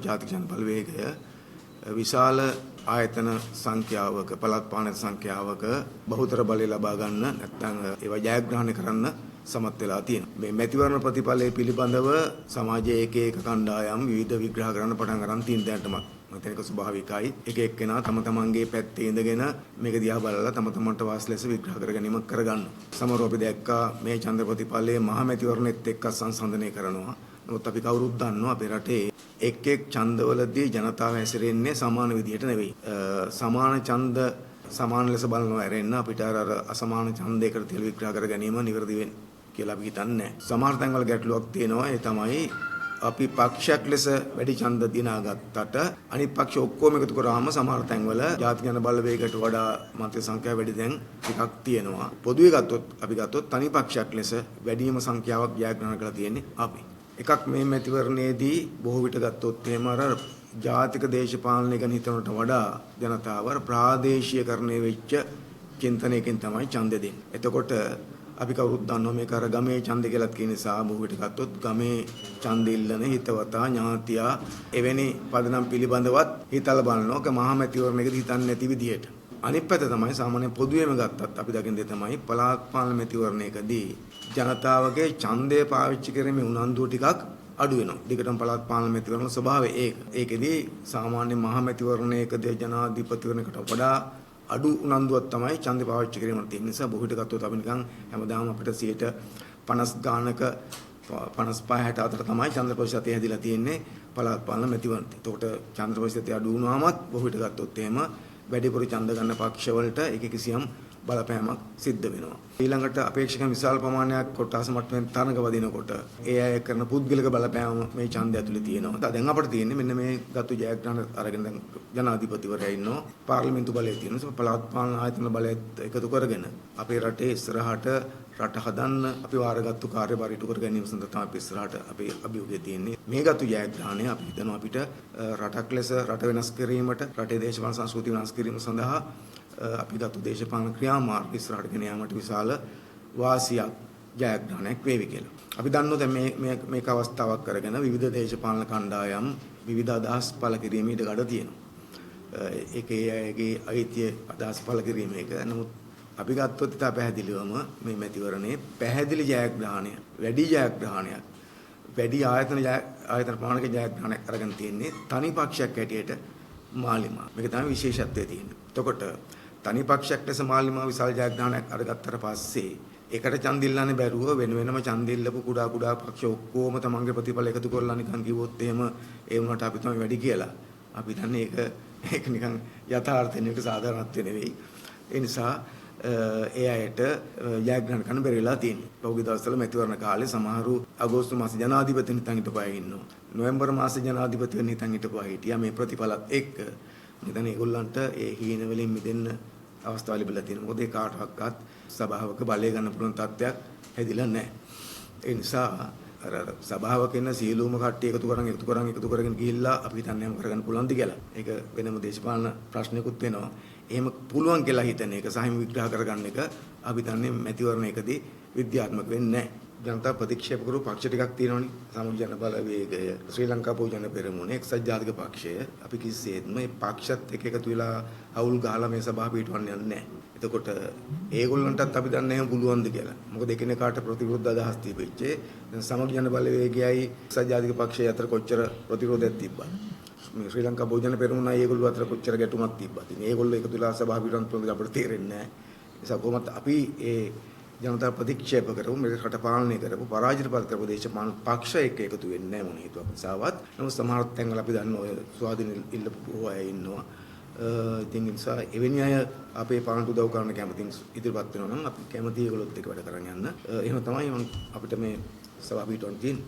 ජාතික ජන බලවේගය විශාල ආයතන සංඛ්‍යාවක පළාත් පාලන සංඛ්‍යාවක බහුතර බලය ලබා ගන්න නැත්නම් ඒවා ජයග්‍රහණය කරන්න සමත් වෙලා තියෙනවා. මේ මැතිවරණ ප්‍රතිඵලය පිළිබඳව සමාජයේ එක එක කණ්ඩායම් විවිධ විග්‍රහ කරන්න පටන් ගන්න තියෙන දැනටමත් මත ඒක ස්වභාවිකයි. එක එක්කෙනා තම තමන්ගේ පැත්තේ ඉඳගෙන මේක දිහා බලලා තම තමන්ට වාස් ලෙස විග්‍රහ කර ගැනීමක් කරගන්න. සමහරව අපි දැක්කා මේ ඡන්ද ප්‍රතිඵලයේ මහ මැතිවරණෙත් එක්ක සංසන්දනය කරනවා. නමුත් අපි කවුරුත් දන්නවා අපේ රටේ එක් එක් ඡන්දවලදී ජනතාව හැසිරෙන්නේ සමාන විදිහට නෙවෙයි. සමාන ඡන්ද සමාන ලෙස බලනවා ඇරෙන්න අපිට අර අසමාන ඡන්දයකට තියලා විග්‍රහ කර ගැනීම නිවැරදි වෙන්නේ කියලා අපි හිතන්නේ නැහැ. සමහර තැන්වල ගැටලුවක් තියෙනවා. ඒ තමයි අපි පක්ෂයක් ලෙස වැඩි ඡන්ද දිනාගත්තට අනිත් පක්ෂ ඔක්කොම එකතු කරාම සමහර තැන්වල ජාතික ජන බලවේගයට වඩා මත සංඛ්‍යාව වැඩි දැන් ටිකක් තියෙනවා. පොදුවේ අපි ගත්තොත් තනි පක්ෂයක් ලෙස වැඩිම සංඛ්‍යාවක් ජයග්‍රහණය කරලා තියෙන්නේ අපි. එකක් මේ මැතිවරණයේදී බොහෝ විට ගත්තොත් එහෙම අර ජාතික දේශපාලනය ගැන හිතනට වඩා ජනතාව ප්‍රාදේශීයකරණය වෙච්ච චින්තනයකින් තමයි ඡන්දෙ දෙන්නේ. එතකොට අපි කවුරුත් දන්නවා මේක අර ගමේ ඡන්දය කියලා කියන නිසා බොහෝ විට ගත්තොත් ගමේ ඡන්ද ඉල්ලන හිතවතා ඥාතියා එවැනි පදනම් පිළිබඳවත් හිතලා බලනවා මහා මැතිවරණයකදී හිතන්නේ නැති විදියට. අනිත් පැත්ත තමයි සාමාන්‍ය පොදුවේම ගත්තත් අපි දකින දේ තමයි පළාත් පාලන මැතිවරණයකදී ජනතාවගේ ඡන්දය පාවිච්චි කිරීමේ උනන්දුව ටිකක් අඩු වෙනවා. දිගටම පළාත් පාලන මැතිවරණ ස්වභාවය ඒක. ඒකෙදී සාමාන්‍ය මහා මැතිවරණයකදී ජනාධිපතිවරණයකට වඩා අඩු උනන්දුවක් තමයි ඡන්දය පාවිච්චි කිරීමට තියෙන නිසා බොහෝ විට ගත්තොත් අපි නිකන් හැමදාම අපිට 50 ගානක 55 64 තමයි ඡන්ද ප්‍රතිශතය හැදිලා තියෙන්නේ පළාත් පාලන මැතිවරණේ. එතකොට ඡන්ද ප්‍රතිශතය අඩු වුණාමත් බොහෝ විට ගත්තොත් එහෙම වැඩිපුර ඡන්ද ගන්න පක්ෂවලට ඒක කිසියම් බලපෑමක් සිද්ධ වෙනවා. ඊළඟට අපේක්ෂක විශාල ප්‍රමාණයක් කොටස මට්ටමින් තරඟ වදිනකොට ඒ අය කරන පුද්ගලික බලපෑම මේ ඡන්දය ඇතුලේ තියෙනවා. දැන් අපිට තියෙන්නේ මෙන්න මේ ගතු ජයග්‍රහණ අරගෙන දැන් ජනාධිපතිවරයා ඉන්නවා. පාර්ලිමේන්තු බලය තියෙනවා. පළාත් පාලන ආයතන බලයත් එකතු කරගෙන අපේ රටේ ඉස්සරහට රට හදන්න අපි වාරගත්තු කාර්යභාරය ඉටු කර ගැනීම සඳහා තමයි අපි ඉස්සරහට අපේ අභියෝගය තියෙන්නේ. මේ ගතු ජයග්‍රහණය අපි හිතනවා අපිට රටක් ලෙස රට වෙනස් කිරීමට රටේ දේශපාලන සංස්කෘතිය වෙනස් කිරීම සඳහා අපි ගත්තු දේශපාලන ක්‍රියාමාර්ග ඉස්සරහට ගෙන යාමට විශාල වාසියක් ජයග්‍රහණයක් වේවි කියලා. අපි දන්නවා දැන් මේක අවස්ථාවක් කරගෙන විවිධ දේශපාලන කණ්ඩායම් විවිධ අදහස් පළ කිරීමේ ඉඩකඩ තියෙනවා. ඒකේ අයගේ අයිතිය අදහස් පළ කිරීම එක. නමුත් අපි ගත්තොත් ඉතා පැහැදිලිවම මේ මැතිවරණේ පැහැදිලි ජයග්‍රහණය වැඩි ජයග්‍රහණයක් වැඩි ආයතන ප්‍රමාණික ජයග්‍රහණයක් අරගෙන තියෙන්නේ තනි පක්ෂයක් හැටියට මාලිමා. මේක තමයි විශේෂත්වය තියෙන්නේ. එතකොට තනි පක්ෂයක් ලෙස මාලිමා විශාල ජයග්‍රහණයක් අරගත්තට පස්සේ ඒකට ඡන්ද ඉල්ලන්නේ බැරුව වෙන වෙනම ඡන්ද ඉල්ලපු කුඩා පක්ෂ ඔක්කොම තමන්ගේ ප්‍රතිඵල එකතු කරලා නිකන් කිව්වොත් එහෙම ඒ වුණාට අපි තමයි වැඩි කියලා. අපි දන්නේ ඒක නිකන් යථාර්ථය නෙවෙයි සාධාරණත්වය නෙවෙයි. ඒ නිසා ඒ අයට ජයග්‍රහණ කරන්න බැරි වෙලා තියෙනවා. පහුගිය දවස්වල මැතිවරණ කාලේ සමහරු අගෝස්තු මාසේ ජනාධිපතිතුමන් හිටන් හිටපු අය ඉන්නවා. නොවැම්බර් මාසේ ජනාධිපතිතුමන් හිටන් හිටපු අය හිටියා. මේ ප්‍රතිඵලත් එක්ක මෙතන ඒගොල්ලන්ට ඒ හීන වලින් මිදෙන්න අවස්ථාව ලැබිලා තියෙනවා. මොකද ඒ කාටවත් සභාවක බලය ගන්න පුළුවන් තත්ත්වයක් හැදිලා නැහැ. ඒ නිසා අර සභාවක ඉන්න සීලූම කට්ටිය එකතු කරගෙන ගිහිල්ලා අපි හිතන්නේ මොකද කරගන්න පුළුවන්ද කියලා. ඒක වෙනම දේශපාලන ප්‍රශ්නයකුත් වෙනවා. එහෙම පුළුවන් කියලා හිතන එක සහිම විග්‍රහ කරගන්න එක අපි දන්නේ මැතිවරණයකදී විද්‍යාත්මක වෙන්නේ නැහැ. ජනතා ප්‍රතික්ෂේප කරු පක්ෂ ටිකක් තියෙනවනේ. සමග ජන බලවේගය, ශ්‍රී ලංකා පොදු පෙරමුණ, එක්සත් ජාතික පක්ෂය. අපි කිසිසේත්ම මේ පක්ෂත් එක්ක එකතු වෙලා අවුල් ගහලා මේ සභාව පිටවන්න යන්නේ නැහැ. එතකොට ඒගොල්ලන්ටත් අපි දන්නේ නැහැ පුළුවන්ද කියලා. මොකද එකිනෙකාට ප්‍රතිවිරුද්ධ අදහස් තිබෙච්චේ. දැන් සමග ජන බලවේගයයි එක්සත් ජාතික පක්ෂය අතර කොච්චර ප්‍රතිරෝධයක් තිබ්බද? මේ ශ්‍රී ලංකා පොදු පෙරමුණයි ඒගොල්ලෝ අතර කොච්චර ගැටුමක් තිබ්බද? ඉතින් ඒගොල්ලෝ එකතු වෙලා සභාව පිටවන්න පුළුවන්ද අපිට තේරෙන්නේ නැහැ. ඒ නිසා කොහොමද අපි ඒ ජනතා ප්‍රතික්ෂේප කරපු මේ රට පාලනය කරපු පරාජිතපත් කරපු දේශපාලන පක්ෂ එක්ක එකතු වෙන්නේ නැහැ මොන හේතුවක් නිසාවත්. නමුත් සමහර තැන්වල අපි දන්නවා ඔය ස්වාධීන ඉල්ලපු බොහෝ අය ඉන්නවා. ඉතින් ඒ නිසා එවැනි අය අපේ පාලනට උදව් කරන්න කැමති ඉදිරියපත් වෙනවා නම් අපි කැමති ඒගොල්ලොත් එක්ක වැඩ කරන් යන්න. එහෙම තමයි අපිට මේ සභාව පිටවන්න තියෙන්නේ.